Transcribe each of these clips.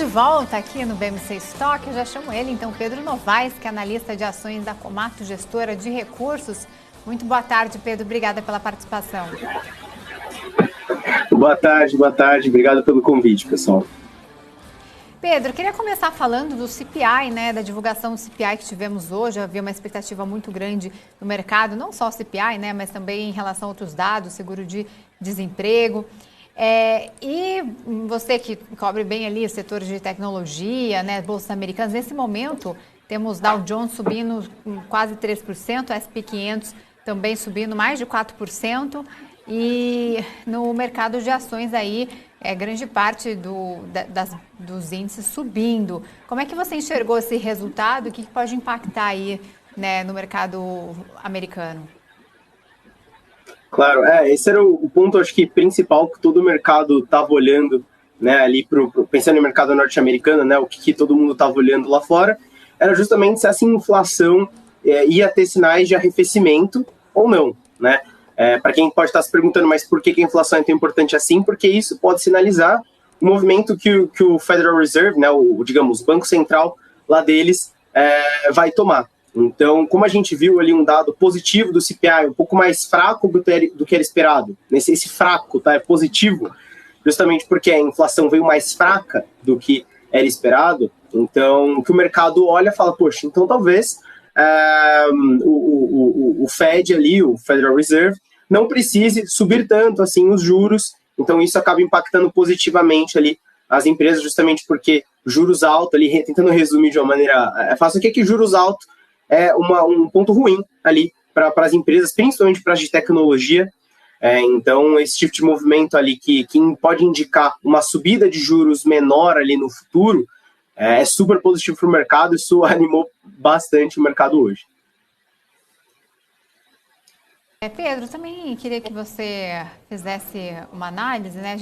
de volta aqui no BMC Stock. Eu já chamo ele, então, Pedro Novaes, que é analista de ações da Komatsu, gestora de recursos. Muito boa tarde, Pedro. Obrigada pela participação. Boa tarde. Obrigado pelo convite, pessoal. Pedro, queria começar falando do CPI, né, da divulgação do CPI que tivemos hoje. Havia uma expectativa muito grande no mercado, não só o CPI, né, mas também em relação a outros dados, seguro de desemprego. E você que cobre bem ali o setor de tecnologia, né, bolsas americanas, nesse momento temos Dow Jones subindo quase 3%, S&P 500 também subindo mais de 4%, e no mercado de ações aí, grande parte dos índices subindo. Como é que você enxergou esse resultado? O que pode impactar aí, né, no mercado americano? Claro, esse era o ponto, acho que, principal que todo o mercado estava olhando, né, ali pensando no mercado norte-americano, né, o que todo mundo estava olhando lá fora, era justamente se essa inflação ia ter sinais de arrefecimento ou não, né? Para quem pode estar se perguntando, mas por que a inflação é tão importante assim? Porque isso pode sinalizar o movimento que o Federal Reserve, né, digamos, o Banco Central lá deles, vai tomar. Então, como a gente viu ali um dado positivo do CPI, um pouco mais fraco do que era esperado, esse fraco, tá, é positivo, justamente porque a inflação veio mais fraca do que era esperado, então o que o mercado olha e fala, poxa, então talvez o Fed ali, o Federal Reserve, não precise subir tanto assim os juros, então isso acaba impactando positivamente ali as empresas, justamente porque juros altos ali, tentando resumir de uma maneira fácil, que juros altos é um ponto ruim ali para as empresas, principalmente para as de tecnologia. Então, esse tipo de movimento ali que pode indicar uma subida de juros menor ali no futuro é super positivo para o mercado. Isso animou bastante o mercado hoje. Pedro, também queria que você fizesse uma análise, né?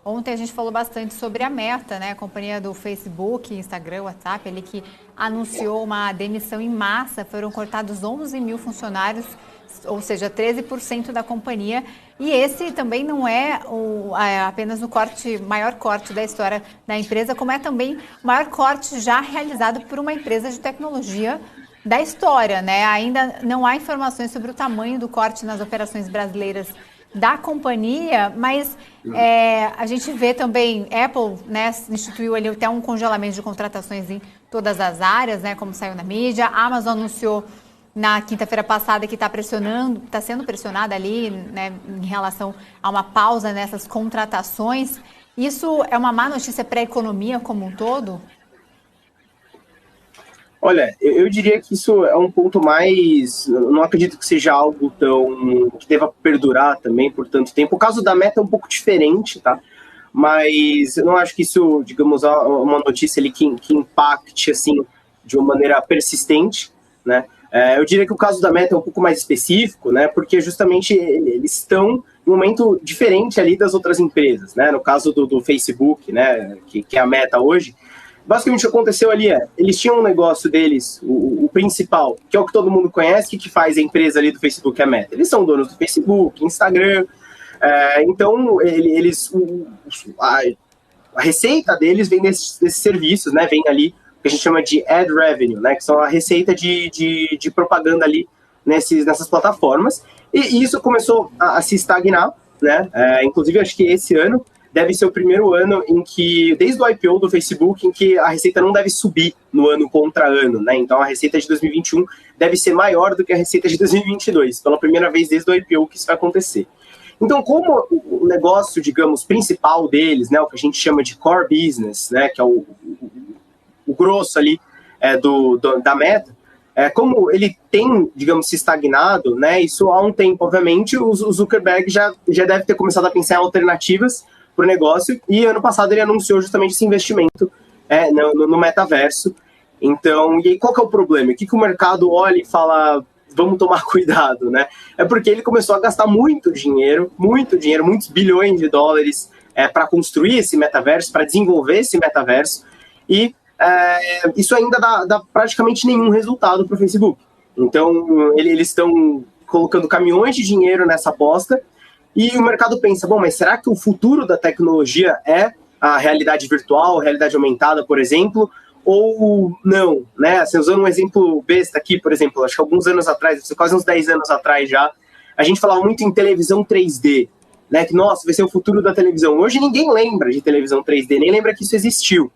Ontem a gente falou bastante sobre a Meta, né? A companhia do Facebook, Instagram, WhatsApp, ali que anunciou uma demissão em massa. Foram cortados 11 mil funcionários, ou seja, 13% da companhia. E esse também não é apenas o maior corte da história da empresa, como é também o maior corte já realizado por uma empresa de tecnologia da história, né? Ainda não há informações sobre o tamanho do corte nas operações brasileiras da companhia, mas a gente vê também, Apple, né, instituiu ali até um congelamento de contratações em todas as áreas, né, como saiu na mídia. A Amazon anunciou na quinta-feira passada que está sendo pressionada ali, né, em relação a uma pausa nessas contratações. Isso é uma má notícia para a economia como um todo? Olha, eu diria que isso é um ponto mais... Não acredito que seja algo que deva perdurar também por tanto tempo. O caso da Meta é um pouco diferente, tá? Mas eu não acho que isso, digamos, é uma notícia ali que impacte, assim, de uma maneira persistente, né? Eu diria que o caso da Meta é um pouco mais específico, né? Porque justamente eles estão em um momento diferente ali das outras empresas, né? No caso do Facebook, né? Que é a Meta hoje, basicamente o que aconteceu ali eles tinham um negócio deles, o principal, que é o que todo mundo conhece, que faz a empresa ali do Facebook, a Meta. Eles são donos do Facebook, Instagram, então a receita deles vem desses serviços, né? Vem ali o que a gente chama de ad revenue, né? Que são a receita de propaganda ali nessas plataformas. E isso começou a se estagnar, né? Inclusive, acho que esse ano deve ser o primeiro ano em que, desde o IPO do Facebook, em que a receita não deve subir no ano contra ano, né? Então, a receita de 2021 deve ser maior do que a receita de 2022, pela primeira vez desde o IPO que isso vai acontecer. Então, como o negócio, digamos, principal deles, né, o que a gente chama de core business, né, que é o grosso ali da Meta, como ele tem, digamos, se estagnado, né, isso há um tempo, obviamente, o Zuckerberg já deve ter começado a pensar em alternativas para o negócio, e ano passado ele anunciou justamente esse investimento no metaverso. Então, e aí qual que é o problema? O que o mercado olha e fala, vamos tomar cuidado, né? É porque ele começou a gastar muito dinheiro, muitos bilhões de dólares para construir esse metaverso, para desenvolver esse metaverso, e isso ainda dá praticamente nenhum resultado para o Facebook. Então, eles estão colocando caminhões de dinheiro nessa aposta, e o mercado pensa, bom, mas será que o futuro da tecnologia é a realidade virtual, realidade aumentada, por exemplo, ou não, né? Assim, usando um exemplo besta aqui, por exemplo, acho que alguns anos atrás, quase uns 10 anos atrás já, a gente falava muito em televisão 3D, né? Que, nossa, vai ser o futuro da televisão. Hoje ninguém lembra de televisão 3D, nem lembra que isso existiu.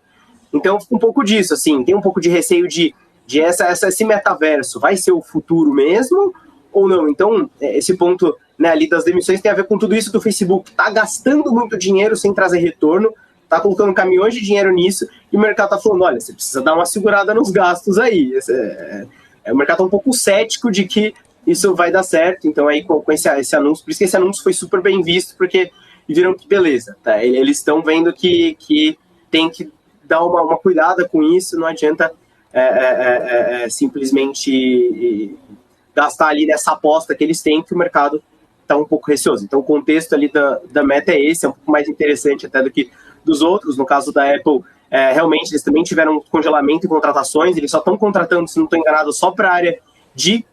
Então, fica um pouco disso, assim, tem um pouco de receio de esse metaverso, vai ser o futuro mesmo ou não? Então, esse ponto, né, ali das demissões tem a ver com tudo isso do Facebook. Tá gastando muito dinheiro sem trazer retorno, tá colocando caminhões de dinheiro nisso, e o mercado tá falando, olha, você precisa dar uma segurada nos gastos aí. O mercado tá um pouco cético de que isso vai dar certo, então aí com esse anúncio, por isso que esse anúncio foi super bem visto, porque viram que beleza, tá? Eles estão vendo que tem que dar uma cuidada com isso, não adianta simplesmente gastar ali nessa aposta que eles têm, que o mercado está um pouco receoso. Então o contexto ali da Meta é esse, é um pouco mais interessante até do que dos outros. No caso da Apple, realmente eles também tiveram um congelamento em contratações, eles só estão contratando, se não estou enganado, só para a área de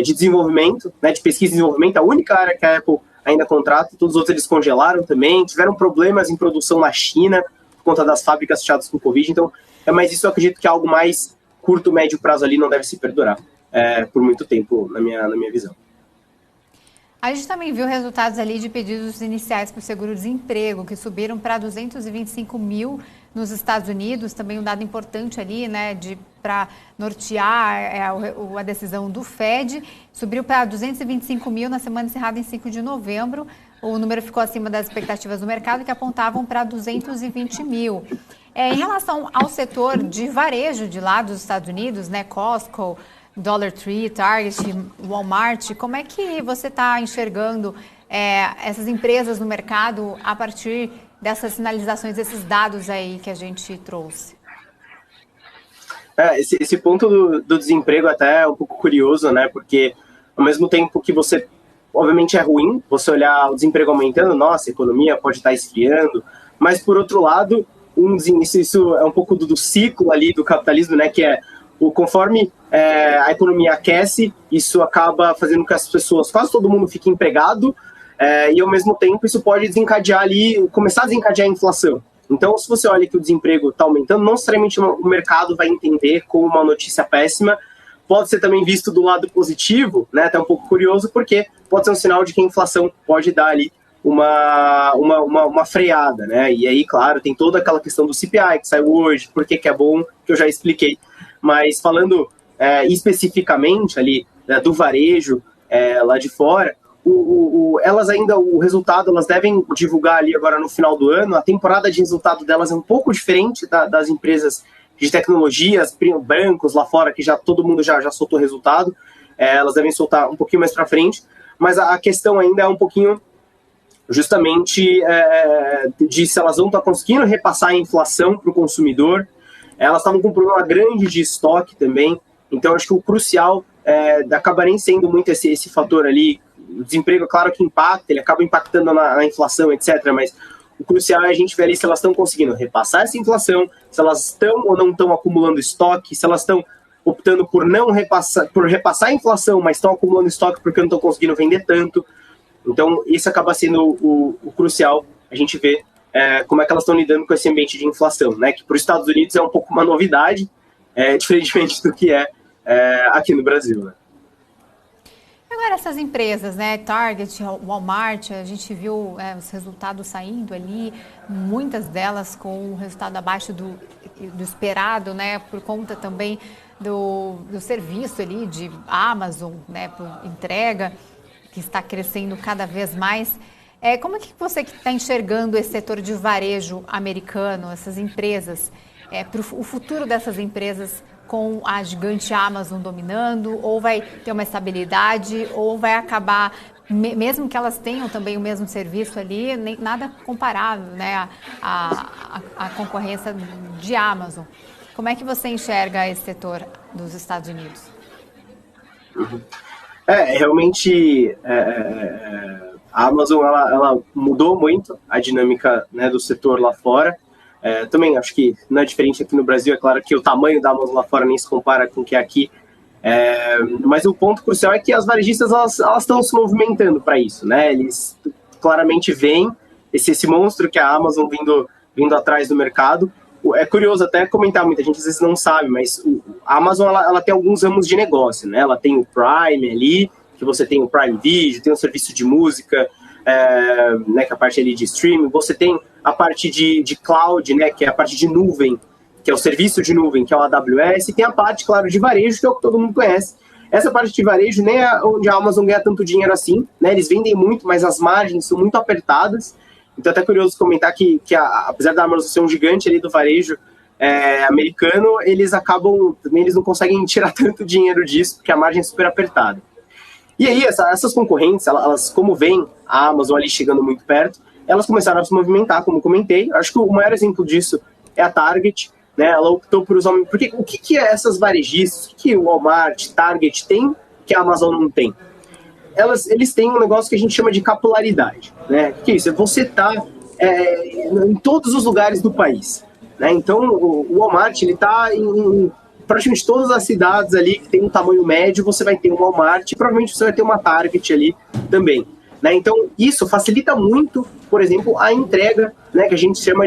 desenvolvimento, né, de pesquisa e desenvolvimento, a única área que a Apple ainda contrata, todos os outros eles congelaram também, tiveram problemas em produção na China, por conta das fábricas fechadas com Covid, então mas isso eu acredito que é algo mais curto, médio prazo ali, não deve se perdurar por muito tempo, na minha visão. A gente também viu resultados ali de pedidos iniciais para o seguro-desemprego, que subiram para 225 mil nos Estados Unidos, também um dado importante ali, né, para nortear a decisão do Fed, subiu para 225 mil na semana encerrada em 5 de novembro, o número ficou acima das expectativas do mercado, que apontavam para 220 mil. Em relação ao setor de varejo de lá dos Estados Unidos, né, Costco, Dollar Tree, Target, Walmart, como é que você está enxergando essas empresas no mercado a partir dessas sinalizações, desses dados aí que a gente trouxe? Esse ponto do desemprego até é um pouco curioso, né? Porque ao mesmo tempo que você, obviamente é ruim, você olhar o desemprego aumentando, nossa, a economia pode estar esfriando, mas por outro lado, isso é um pouco do ciclo ali do capitalismo, né? Que conforme a economia aquece, isso acaba fazendo com que as pessoas, quase todo mundo fique empregado, e ao mesmo tempo isso pode desencadear ali, começar a desencadear a inflação. Então, se você olha que o desemprego está aumentando, não necessariamente o mercado vai entender como uma notícia péssima, pode ser também visto do lado positivo, né, até um pouco curioso, porque pode ser um sinal de que a inflação pode dar ali uma freada, né, e aí, claro, tem toda aquela questão do CPI que saiu hoje, por que é bom, que eu já expliquei. Mas falando especificamente ali do varejo lá de fora, elas ainda, o resultado, elas devem divulgar ali agora no final do ano. A temporada de resultado delas é um pouco diferente das empresas de tecnologia, as bancos lá fora, que já todo mundo já soltou resultado. Elas devem soltar um pouquinho mais para frente, mas a questão ainda é um pouquinho justamente de se elas vão estar conseguindo repassar a inflação para o consumidor. Elas estavam com um problema grande de estoque também, então acho que o crucial acaba nem sendo muito esse fator ali. O desemprego, claro que impacta, ele acaba impactando na inflação, etc., mas o crucial é a gente ver ali se elas estão conseguindo repassar essa inflação, se elas estão ou não estão acumulando estoque, se elas estão optando por repassar a inflação, mas estão acumulando estoque porque não estão conseguindo vender tanto. Então, isso acaba sendo o crucial, a gente ver como é que elas estão lidando com esse ambiente de inflação, né? Que para os Estados Unidos é um pouco uma novidade, diferentemente do que aqui no Brasil, né? Agora, essas empresas, né, Target, Walmart, a gente viu os resultados saindo ali, muitas delas com um resultado abaixo do esperado, né, por conta também do serviço ali de Amazon, né, por entrega, que está crescendo cada vez mais. Como é que você está enxergando esse setor de varejo americano, essas empresas, para o futuro dessas empresas com a gigante Amazon dominando, ou vai ter uma estabilidade, ou vai acabar, mesmo que elas tenham também o mesmo serviço ali, nada comparável, né, à concorrência de Amazon. Como é que você enxerga esse setor dos Estados Unidos? Realmente a Amazon ela mudou muito a dinâmica, né, do setor lá fora. Também acho que não é diferente aqui no Brasil, é claro que o tamanho da Amazon lá fora nem se compara com o que é aqui, mas o ponto crucial é que as varejistas elas estão se movimentando para isso, né? Eles claramente veem esse monstro que é a Amazon vindo vindo atrás do mercado. É curioso até comentar, muita gente às vezes não sabe, mas a Amazon ela tem alguns ramos de negócio, né? Ela tem o Prime ali, que você tem o Prime Video, tem o serviço de música, né, que é a parte ali de streaming, você tem a parte de cloud, né, que é a parte de nuvem, que é o serviço de nuvem, que é o AWS, e tem a parte, claro, de varejo, que é o que todo mundo conhece. Essa parte de varejo nem é onde a Amazon ganha tanto dinheiro assim, né? Eles vendem muito, mas as margens são muito apertadas. Então, é até curioso comentar que apesar da Amazon ser um gigante ali do varejo americano, eles não conseguem tirar tanto dinheiro disso, porque a margem é super apertada. E aí, essas concorrentes, elas como veem a Amazon ali chegando muito perto, elas começaram a se movimentar, como comentei. Acho que o maior exemplo disso é a Target, né? Ela optou por usar... Porque o que é essas varejistas? O que o Walmart, Target tem que a Amazon não tem? Eles têm um negócio que a gente chama de capilaridade, né? Que é isso? Você está em todos os lugares do país, né? Então, o Walmart, ele está em praticamente todas as cidades ali que tem um tamanho médio, você vai ter um Walmart e provavelmente você vai ter uma Target ali também, né? Então, isso facilita muito, por exemplo, a entrega, né, que a gente chama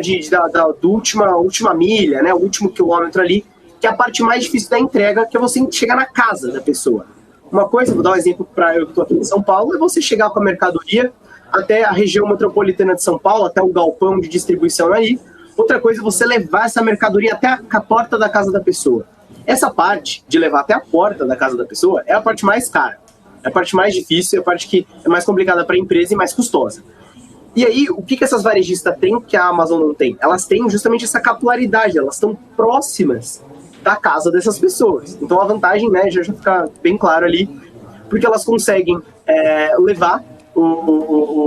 do última milha, né, o último quilômetro ali, que é a parte mais difícil da entrega, que é você chegar na casa da pessoa. Uma coisa, vou dar um exemplo para eu que estou aqui em São Paulo, é você chegar com a mercadoria até a região metropolitana de São Paulo, até o galpão de distribuição ali. Outra coisa é você levar essa mercadoria até a porta da casa da pessoa. Essa parte de levar até a porta da casa da pessoa é a parte mais cara, é a parte mais difícil, é a parte que é mais complicada para a empresa e mais custosa. E aí, o que essas varejistas têm que a Amazon não tem? Elas têm justamente essa capilaridade, elas estão próximas da casa dessas pessoas. Então a vantagem, né, já fica bem claro ali, porque elas conseguem levar,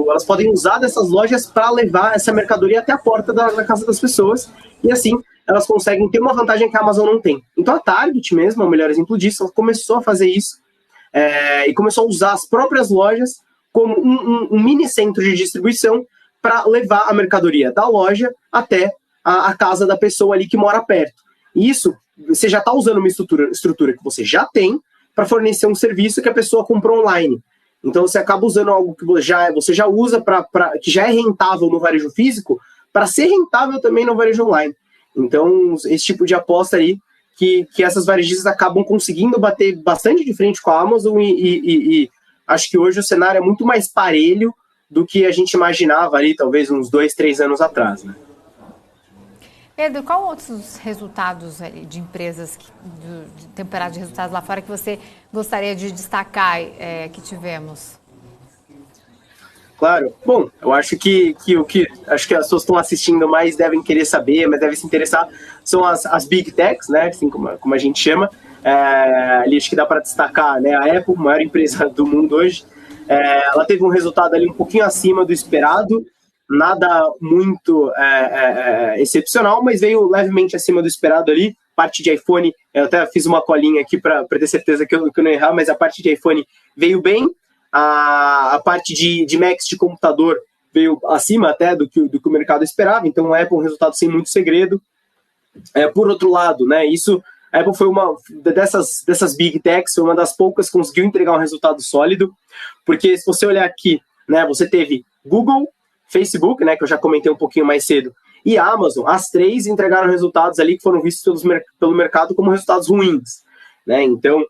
elas podem usar dessas lojas para levar essa mercadoria até a porta da casa das pessoas, e assim elas conseguem ter uma vantagem que a Amazon não tem. Então a Target mesmo é o melhor exemplo disso, ela começou a fazer isso, e começou a usar as próprias lojas como um mini centro de distribuição para levar a mercadoria da loja até a casa da pessoa ali que mora perto. E isso, você já está usando uma estrutura que você já tem para fornecer um serviço que a pessoa comprou online. Então você acaba usando algo que você já usa, que já é rentável no varejo físico, para ser rentável também no varejo online. Então, esse tipo de aposta aí, que essas varejistas acabam conseguindo bater bastante de frente com a Amazon e acho que hoje o cenário é muito mais parelho do que a gente imaginava ali, talvez uns 2, 3 anos atrás, né? Pedro, qual outros resultados de empresas, de temporada de resultados lá fora que você gostaria de destacar que tivemos? Claro. Bom, eu acho que acho que as pessoas estão assistindo mais devem querer saber, mas devem se interessar, são as Big Techs, né, assim como a gente chama. Ali acho que dá para destacar, né, a Apple, maior empresa do mundo hoje. Ela teve um resultado ali um pouquinho acima do esperado, nada muito excepcional, mas veio levemente acima do esperado ali. Parte de iPhone, eu até fiz uma colinha aqui para ter certeza que eu não errar, mas a parte de iPhone veio bem. A parte de Macs de computador veio acima até do que o mercado esperava, então a Apple um resultado sem muito segredo. Por outro lado, né, a Apple foi uma dessas Big Techs, foi uma das poucas que conseguiu entregar um resultado sólido, porque se você olhar aqui, né, você teve Google, Facebook, né, que eu já comentei um pouquinho mais cedo, e Amazon, as três entregaram resultados ali que foram vistos pelo mercado como resultados ruins, né? Então,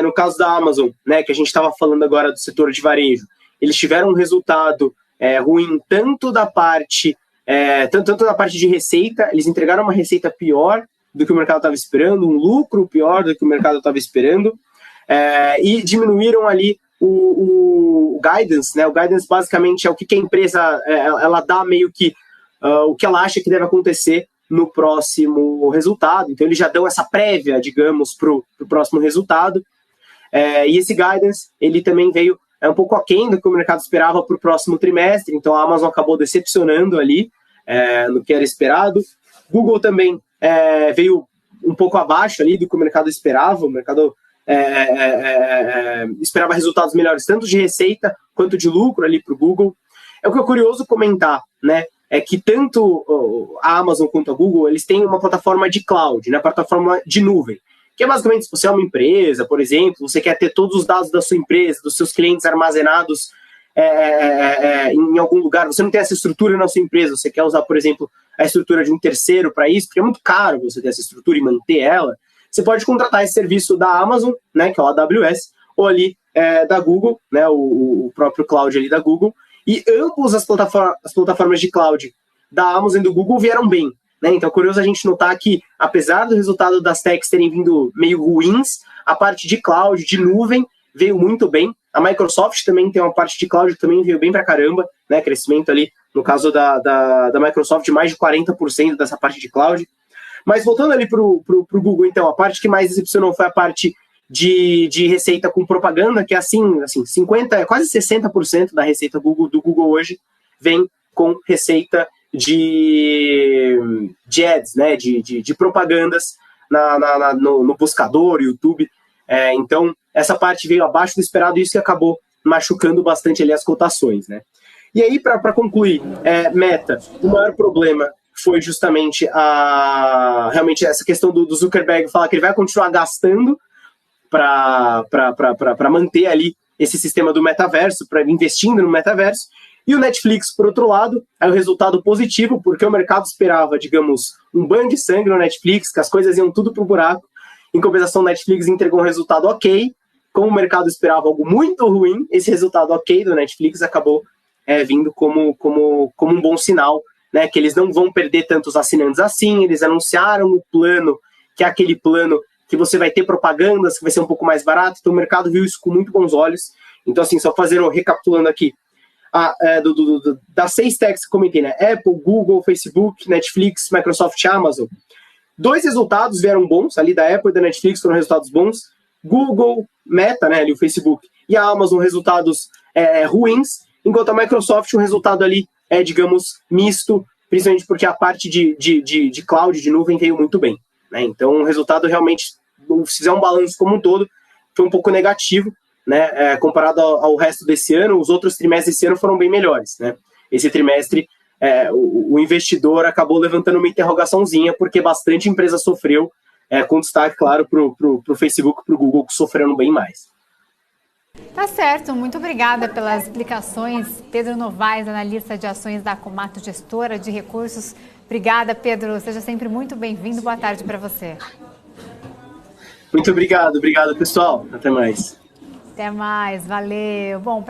no caso da Amazon, né, que a gente estava falando agora do setor de varejo, eles tiveram um resultado ruim tanto da parte de receita, eles entregaram uma receita pior do que o mercado estava esperando, um lucro pior do que o mercado estava esperando, e diminuíram ali o guidance, né? O guidance basicamente é o que a empresa ela dá meio que o que ela acha que deve acontecer no próximo resultado. Então eles já dão essa prévia, digamos, para o próximo resultado. E esse guidance ele também veio um pouco aquém do que o mercado esperava para o próximo trimestre. Então a Amazon acabou decepcionando ali no que era esperado. Google também veio um pouco abaixo ali do que o mercado esperava. O mercado esperava resultados melhores tanto de receita quanto de lucro ali para o Google. O que é curioso comentar, né, é que tanto a Amazon quanto a Google, eles têm uma plataforma de cloud, né, plataforma de nuvem, que é basicamente, se você é uma empresa, por exemplo, você quer ter todos os dados da sua empresa, dos seus clientes armazenados em algum lugar, você não tem essa estrutura na sua empresa, você quer usar, por exemplo, a estrutura de um terceiro para isso, porque é muito caro você ter essa estrutura e manter ela, você pode contratar esse serviço da Amazon, né, que é o AWS, ou ali da Google, né, o próprio cloud ali da Google, e ambos as plataformas de cloud da Amazon e do Google vieram bem. Né? Então é curioso a gente notar que, apesar do resultado das techs terem vindo meio ruins, a parte de cloud, de nuvem, veio muito bem. A Microsoft também tem uma parte de cloud que também veio bem pra caramba, né? Crescimento ali, no caso da Microsoft, de mais de 40% dessa parte de cloud. Mas voltando ali pro Google, então, a parte que mais decepcionou foi a parte de receita com propaganda, que é assim 50%, quase 60% da receita do Google hoje vem com receita de ads, né, de propagandas no buscador, YouTube. Então, essa parte veio abaixo do esperado, isso que acabou machucando bastante ali as cotações, né? E aí, para concluir, Meta, o maior problema foi justamente realmente essa questão do Zuckerberg falar que ele vai continuar gastando para manter ali esse sistema do metaverso, investindo no metaverso. E o Netflix, por outro lado, é um resultado positivo, porque o mercado esperava, digamos, um banho de sangue no Netflix, que as coisas iam tudo pro buraco. Em compensação, o Netflix entregou um resultado ok. Como o mercado esperava algo muito ruim, esse resultado ok do Netflix acabou vindo como um bom sinal, né, que eles não vão perder tantos assinantes assim. Eles anunciaram o plano, que é aquele plano que você vai ter propagandas, que vai ser um pouco mais barato. Então o mercado viu isso com muito bons olhos. Então, assim, só recapitulando aqui, das 6 techs que comentei, né? Apple, Google, Facebook, Netflix, Microsoft e Amazon. 2 resultados vieram bons, ali da Apple e da Netflix foram resultados bons. Google, Meta, né, ali o Facebook, e a Amazon resultados ruins, enquanto a Microsoft um resultado ali, digamos, misto, principalmente porque a parte de cloud, de nuvem, veio muito bem. Né? Então, o resultado realmente, se fizer um balanço como um todo, foi um pouco negativo. Né, comparado ao resto desse ano, os outros trimestres desse ano foram bem melhores. Né? Esse trimestre, o investidor acabou levantando uma interrogaçãozinha, porque bastante empresa sofreu, com destaque, claro, para o Facebook e para o Google, que sofreram bem mais. Tá certo, muito obrigada pelas explicações. Pedro Novaes, analista de ações da Akomato, gestora de recursos. Obrigada, Pedro. Seja sempre muito bem-vindo. Boa tarde para você. Muito obrigado, pessoal. Até mais. Até mais, valeu. Bom,